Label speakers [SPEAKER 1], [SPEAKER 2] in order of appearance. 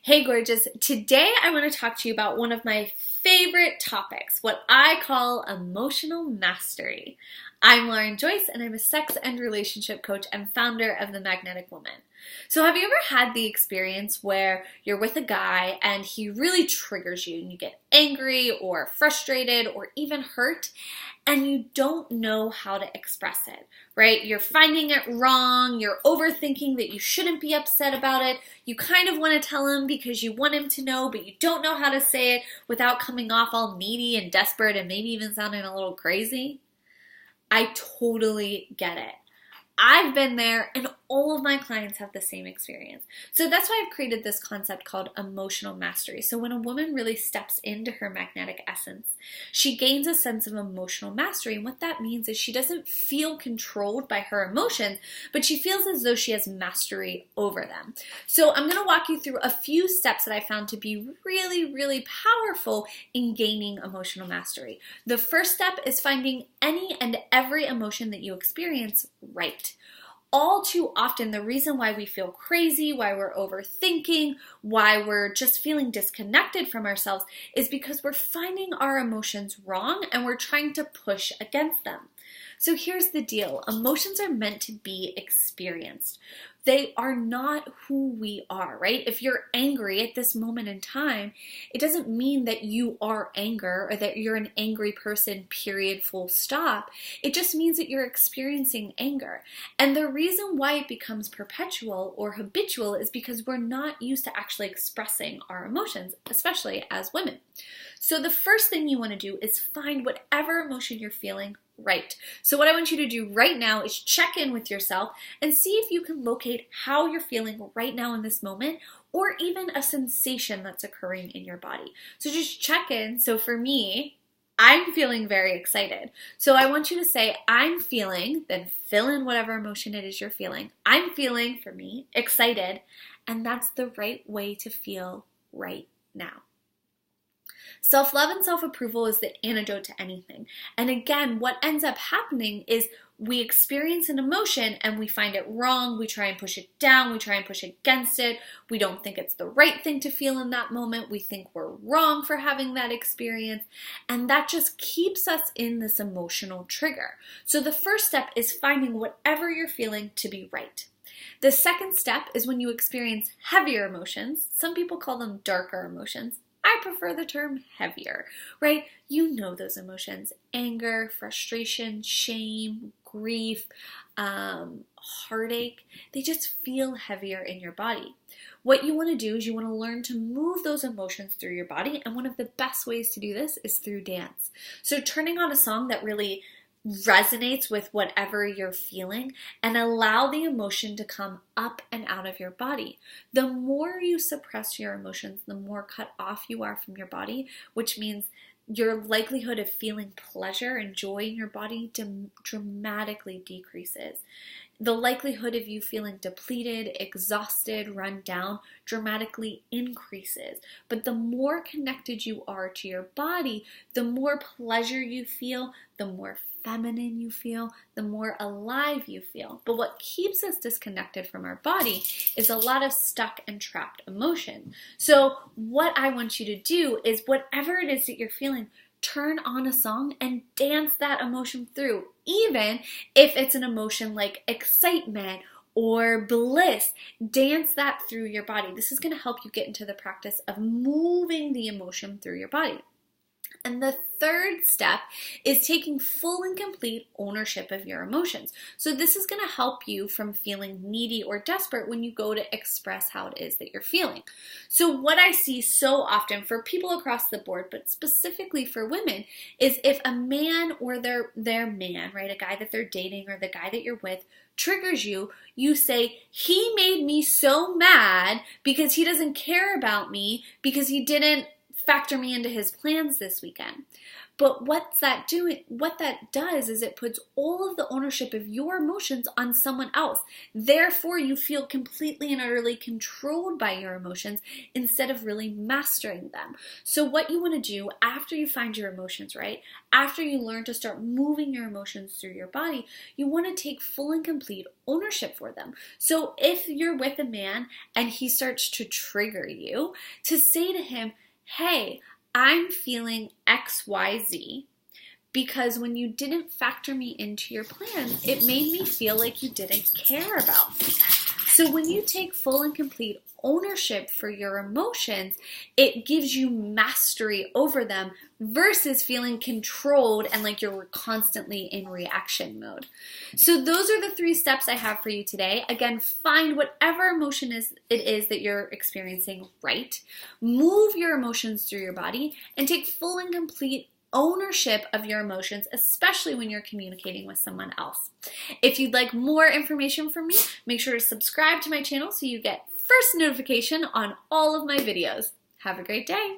[SPEAKER 1] Hey, gorgeous. Today I want to talk to you about one of my favorite topics, what I call emotional mastery. I'm Lauren Joyce, and I'm a sex and relationship coach and founder of The Magnetic Woman. So have you ever had the experience where you're with a guy and he really triggers you and you get angry or frustrated or even hurt and you don't know how to express it, right? You're finding it wrong. You're overthinking that you shouldn't be upset about it. You kind of want to tell him because you want him to know, but you don't know how to say it without coming off all needy and desperate and maybe even sounding a little crazy. I totally get it. I've been there, and all of my clients have the same experience. So that's why I've created this concept called emotional mastery. So when a woman really steps into her magnetic essence, she gains a sense of emotional mastery. And what that means is she doesn't feel controlled by her emotions, but she feels as though she has mastery over them. So I'm going to walk you through a few steps that I found to be really, really powerful in gaining emotional mastery. The first step is finding any and every emotion that you experience right. All too often, the reason why we feel crazy, why we're overthinking, why we're just feeling disconnected from ourselves is because we're finding our emotions wrong and we're trying to push against them. So here's the deal. Emotions are meant to be experienced. They are not who we are, right? If you're angry at this moment in time, it doesn't mean that you are anger or that you're an angry person, period, full stop. It just means that you're experiencing anger. And the reason why it becomes perpetual or habitual is because we're not used to actually expressing our emotions, especially as women. So the first thing you want to do is find whatever emotion you're feeling right. So what I want you to do right now is check in with yourself and see if you can locate how you're feeling right now in this moment, or even a sensation that's occurring in your body. So just check in. So for me, I'm feeling very excited. So I want you to say, I'm feeling, then fill in whatever emotion it is you're feeling. I'm feeling, for me, excited. And that's the right way to feel right now. Self-love and self-approval is the antidote to anything. And again, what ends up happening is we experience an emotion and we find it wrong. We try and push it down. We try and push against it. We don't think it's the right thing to feel in that moment. We think we're wrong for having that experience. And that just keeps us in this emotional trigger. So the first step is finding whatever you're feeling to be right. The second step is when you experience heavier emotions. Some people call them darker emotions. I prefer the term heavier, right? You know those emotions: anger, frustration, shame, grief, heartache. They just feel heavier in your body. What you want to do is you want to learn to move those emotions through your body, and one of the best ways to do this is through dance. So turning on a song that really resonates with whatever you're feeling and allow the emotion to come up and out of your body. The more you suppress your emotions, the more cut off you are from your body, which means your likelihood of feeling pleasure and joy in your body dramatically decreases. The likelihood of you feeling depleted, exhausted, run down dramatically increases. But the more connected you are to your body, the more pleasure you feel, the more feminine you feel, the more alive you feel. But what keeps us disconnected from our body is a lot of stuck and trapped emotion. So what I want you to do is whatever it is that you're feeling, turn on a song and dance that emotion through. Even if it's an emotion like excitement or bliss, dance that through your body. This is going to help you get into the practice of moving the emotion through your body. And the third step is taking full and complete ownership of your emotions. So this is going to help you from feeling needy or desperate when you go to express how it is that you're feeling. So what I see so often for people across the board, but specifically for women, is if a man or their man, right, a guy that they're dating or the guy that you're with, triggers you, you say, he made me so mad because he doesn't care about me, because he didn't factor me into his plans this weekend. But what's that doing? What that does is it puts all of the ownership of your emotions on someone else. Therefore, you feel completely and utterly controlled by your emotions instead of really mastering them. So what you want to do after you find your emotions right, after you learn to start moving your emotions through your body, you want to take full and complete ownership for them. So if you're with a man and he starts to trigger you, to say to him, hey, I'm feeling XYZ because when you didn't factor me into your plans, it made me feel like you didn't care about me. So when you take full and complete ownership for your emotions, it gives you mastery over them versus feeling controlled and like you're constantly in reaction mode. So those are the 3 steps I have for you today. Again, find whatever emotion it is that you're experiencing right. Move your emotions through your body and take full and complete ownership of your emotions, especially when you're communicating with someone else. If you'd like more information from me, make sure to subscribe to my channel so you get first notification on all of my videos. Have a great day.